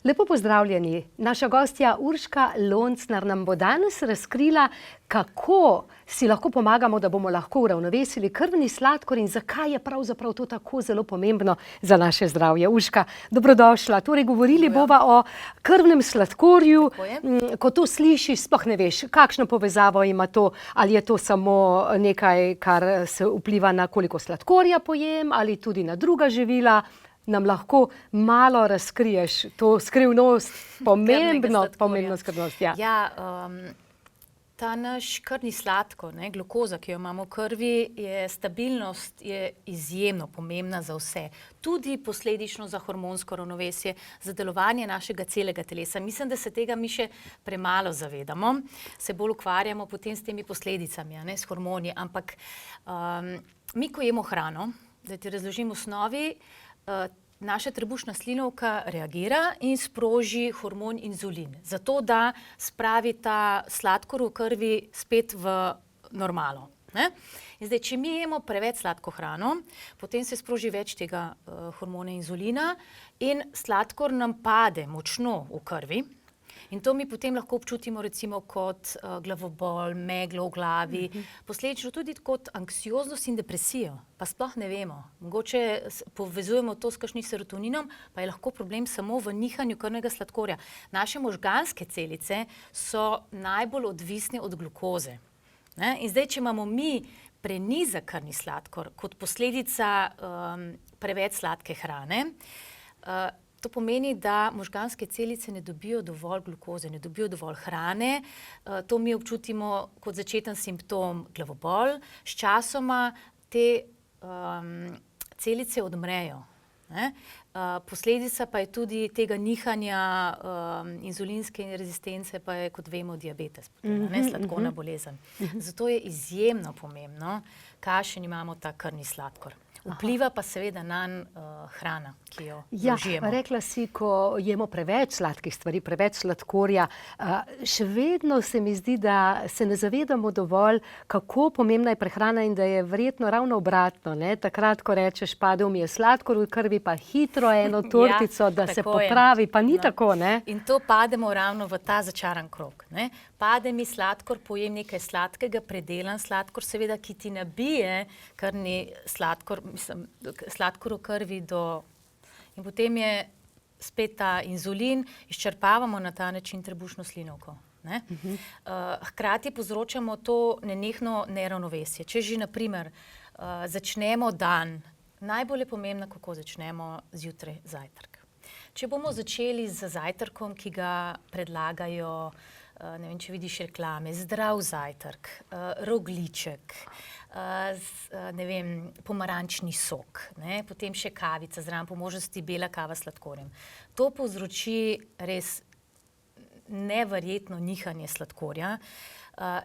Lepo pozdravljeni. Naša gostja Urška Loncnar nam bo danes razkrila, kako si lahko pomagamo, da bomo lahko uravnovesili krvni sladkor in zakaj je pravzaprav to tako zelo pomembno za naše zdravje. Urška, dobrodošla. Torej, govorili bova o krvnem sladkorju. Ko to slišiš, sploh ne veš, kakšno povezavo ima to, ali je to samo nekaj, kar se vpliva na koliko sladkorja pojem, ali tudi na druga živila. Nam lahko malo razkriješ to skrivnost, pomembno skrivnost. Ta naš krvni sladkor, glukoza, ki jo imamo v krvi, stabilnost je izjemno pomembna za vse. Tudi posledično za hormonsko ravnovesje, za delovanje našega celega telesa. Mislim, da se tega mi še premalo zavedamo. Se bolj ukvarjamo potem s temi posledicami, s hormoni. Ampak mi, ko jemo hrano, da ti razložim v osnovi, naša trebušna slinavka reagira in sproži hormon inzulin, zato da spravi ta sladkor v krvi spet v normalo. In zdaj, če mi jemo preveč sladko hrano, potem se sproži več tega hormona inzulina in sladkor nam pade močno v krvi. In to mi potem lahko občutimo recimo kot glavobol, meglo v glavi, posledično tudi kot anksioznost in depresijo, pa sploh ne vemo. Mogoče povezujemo to s kakšnim serotoninom, pa je lahko problem samo v nihanju krvnega sladkorja. Naše možganske celice so najbolj odvisne od glukoze. In zdaj, če imamo mi prenizek krvni sladkor kot posledica preveč sladke hrane, to pomeni, da možganske celice ne dobijo dovolj glukoze, ne dobijo dovolj hrane. To mi občutimo kot začeten simptom glavobol. Sčasoma te celice odmrejo. Posledica pa je tudi tega nihanja inzulinske rezistence, pa je, kot vemo, diabetes, sladkorna bolezen. Zato je izjemno pomembno, kakšen imamo ta krvni sladkor. Vpliva pa seveda nanj hrana, ki jo užijemo. Rekla si, ko jemo preveč sladkih stvari, preveč sladkorja, še vedno se mi zdi, da se ne zavedamo dovolj, kako pomembna je prehrana in da je verjetno ravno obratno. Takrat, ko rečeš, padel mi je sladkor v krvi, pa hitro eno tortico, da se popravi, pa ni tako, ne? In to pademo ravno v ta začaran krog. Pade mi sladkor, pojem nekaj sladkega, predelan sladkor, seveda, ki ti nabije krvni sladkor v krvi in potem je spet ta inzulin, izčrpavamo na ta način trebušno slinavko. Hkrati povzročamo to nenehno neravnovesje. Če že, na primer, začnemo dan, najbolj je pomembno, kako začnemo zjutraj zajtrk. Če bomo začeli z zajtrkom, ki ga predlagajo, ne vem, če vidiš reklame, zdrav zajtrk, rogljiček, ne vem, pomarančni sok, potem še kavica zraven, po možnosti bela kava s sladkorjem. To povzroči res neverjetno nihanje sladkorja.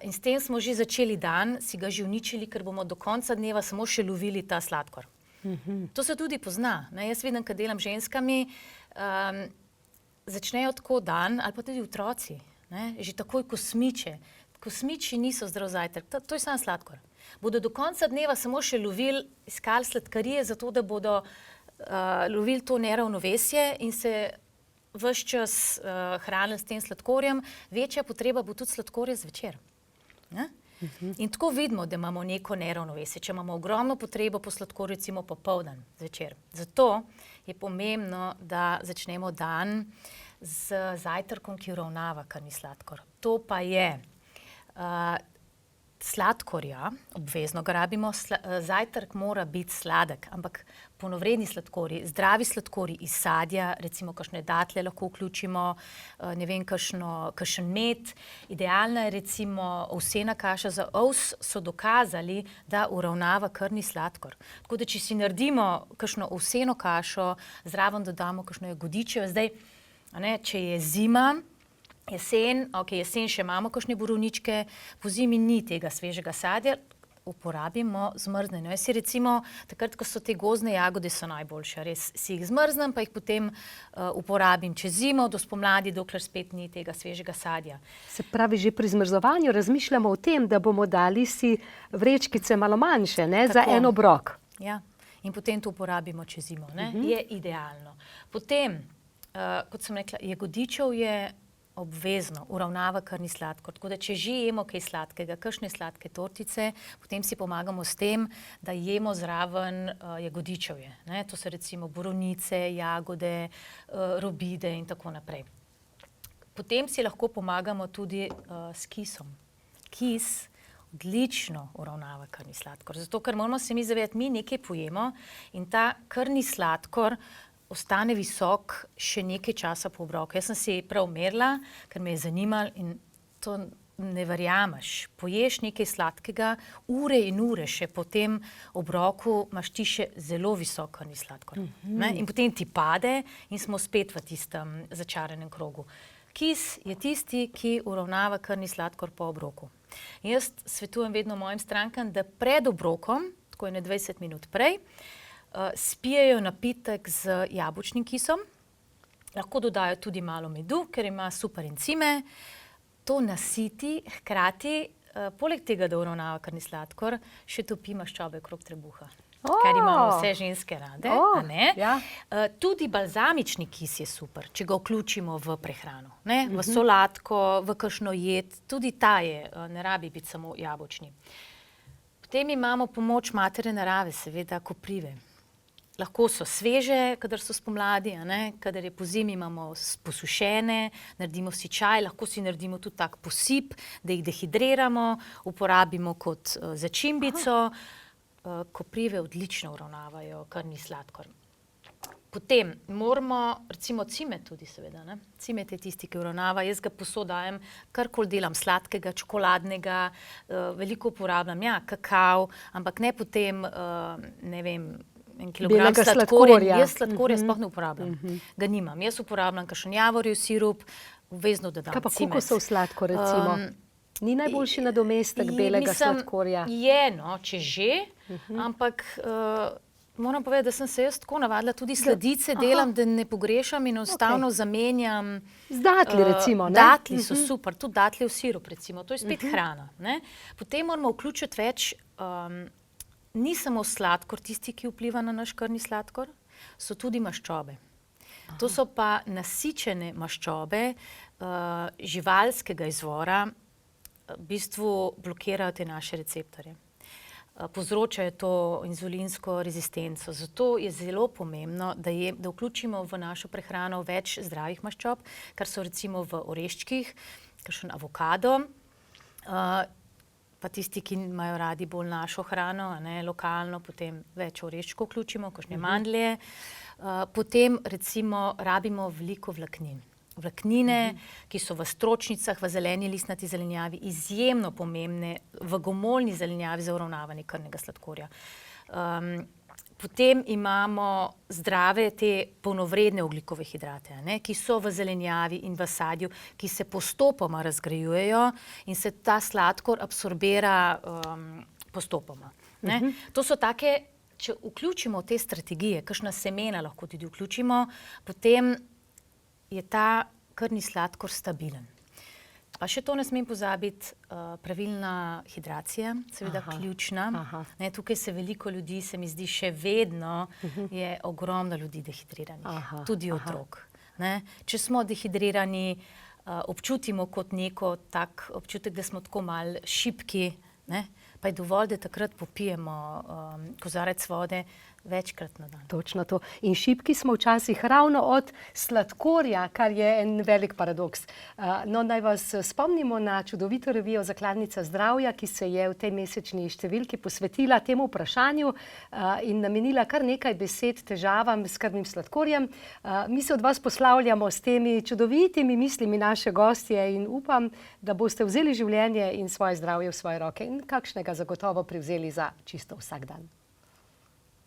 In s tem smo že začeli dan, si ga že uničili, ker bomo do konca dneva samo še lovili ta sladkor. To se tudi pozna. Jaz vidim, kad delam ženskami, začnejo tako dan, ali pa tudi otroci, že takoj kosmiče. Kosmiči niso zdrav zajtrk, to je samo sladkor. Bodo do konca dneva samo še lovili, iskali sladkarije, zato da bodo lovili to neravnovesje in se ves čas hranili s tem sladkorjem. Večja potreba bo tudi sladkorja zvečer. In tako vidimo, da imamo neko neravnovesje. Če imamo ogromno potrebo po sladkorju, recimo popoldan, zvečer. Zato je pomembno, da začnemo dan z zajtrkom, ki uravnava krvni sladkor. To pa je sladkorja, obvezno ga rabimo, zajtrk mora biti sladek, ampak polnovredni sladkorji, zdravi sladkorji iz sadja, recimo kakšne datlje lahko vključimo, ne vem, kakšen med. Idealna je recimo ovsena kaša. Za ovs so dokazali, da uravnava krvni sladkor. Tako da, če si naredimo kakšno ovseno kašo, zraven dodamo kakšno jagodičevo. Zdaj, če je zima, jesen še imamo kakšne borovničke, po zimi ni tega svežega sadja, uporabimo zmrznjeno. Jaz si recimo, takrat, ko so te gozdne jagode, so najboljše. Res si jih zmrznem, pa jih potem uporabim čez zimo, do spomladi, dokler spet ni tega svežega sadja. Se pravi, že pri zmrzovanju razmišljamo o tem, da bomo dali si vrečkice malo manjše, za en obrok. Ja, in potem to uporabimo čez zimo. Je idealno. Potem kot sem rekla, jagodičev je obvezno, uravnava krvni sladkor. Tako da, če že jemo kaj sladkega, kakšne sladke tortice, potem si pomagamo s tem, da jemo zraven jagodičevje. Ne? To so recimo borovnice, jagode, robide in tako naprej. Potem si lahko pomagamo tudi s kisom. Kis odlično uravnava krvni sladkor. Zato, ker moramo se mi zavedati, mi nekaj pojemo in ta krvni sladkor ostane visok še nekaj časa po obroku. Jaz sem si prav merila, ker me je zanimalo in to ne verjameš. Poješ nekaj sladkega, ure in ure še po tem obroku imaš ti še zelo visok krvni sladkor. In potem ti pade in smo spet v tistem začaranem krogu. Kis je tisti, ki uravnava krvni sladkor po obroku. In jaz svetujem vedno mojim strankam, da pred obrokom, tako je 20 minut prej, spijejo napitek z jabolčnim kisom, lahko dodajo tudi malo medu, ker ima super encime. To nasiti, hkrati, poleg tega, da uravnava krvni sladkor, še topi maščobe okrog trebuha. Kar imamo vse ženske rade. Tudi balzamični kis je super, če ga vključimo v prehrano. V solatko, v kakšno jed, tudi ta je, ne rabi biti samo jabolčni. Potem imamo pomoč matere narave, seveda koprive. Lahko so sveže, kadar so spomladi, kadar je pozimi, imamo posušene, naredimo si čaj, lahko si naredimo tudi tak posip, da jih dehidriramo, uporabimo kot začimbico. Koprive odlično uravnavajo krvni sladkor. Potem moramo, recimo cimet tudi seveda, cimet je tisti, ki uravnava, jaz ga posodajem, karkoli delam sladkega, čokoladnega, veliko uporabljam, kakav, ampak ne potem, ne vem, en kilogram sladkorja. Jaz sladkorja sploh ne uporabljam, ga nimam. Jaz uporabljam kakšen javorjev sirup, obvezno dodam cimet. Kaj pa kokosov sladkor recimo? Ni najboljši nadomestek belega sladkorja? Je, no, če že, ampak moram povedati, da sem se jaz tako navadila, tudi sladice delam, da ne pogrešam in enostavno zamenjam. Z datli recimo, ne? Datli so super, tudi datljev sirup recimo, to je spet hrana. Potem moramo vključiti več, ni samo sladkor tisti, ki vpliva na naš krvni sladkor, so tudi maščobe. To so pa nasičene maščobe živalskega izvora, v bistvu blokirajo te naše receptorje. Povzročajo to inzulinsko rezistenco. Zato je zelo pomembno, da vključimo v našo prehrano več zdravih maščob, kar so recimo v oreščkih, kakšen avokado, pa tisti, ki imajo radi bolj našo hrano, lokalno, potem več oreščkov vključimo, kakšne mandlje. Potem recimo rabimo veliko vlaknin. Vlaknine, ki so v stročnicah, v zeleni listnati zelenjavi, izjemno pomembne, v gomoljni zelenjavi za uravnavanje krvnega sladkorja. Potem imamo zdrave te polnovredne ogljikove hidrate, ki so v zelenjavi in v sadju, ki se postopoma razgrajujejo in se ta sladkor absorbira postopoma. To so take, če vključimo te strategije, kakšna semena lahko tudi vključimo, potem je ta krvni sladkor stabilen. Pa še to ne smem pozabiti, pravilna hidracija, seveda ključna. Tukaj se veliko ljudi, se mi zdi, še vedno je ogromno ljudi dehidriranih, tudi otrok. Če smo dehidrirani, občutimo kot neko tak občutek, da smo tako malo šibki, pa je dovolj, da takrat popijemo kozarec vode večkrat na dan. Točno to. In šibki smo včasih ravno od sladkorja, kar je en velik paradoks. No, naj vas spomnimo na čudovito revijo Zakladnica zdravja, ki se je v tej mesečni številki posvetila temu vprašanju in namenila kar nekaj besed težavam s krvnim sladkorjem. Mi se od vas poslavljamo s temi čudovitimi mislimi naše gostje in upam, da boste vzeli življenje in svoje zdravje v svoje roke in kakšnega zagotovo privzeli za čisto vsak dan.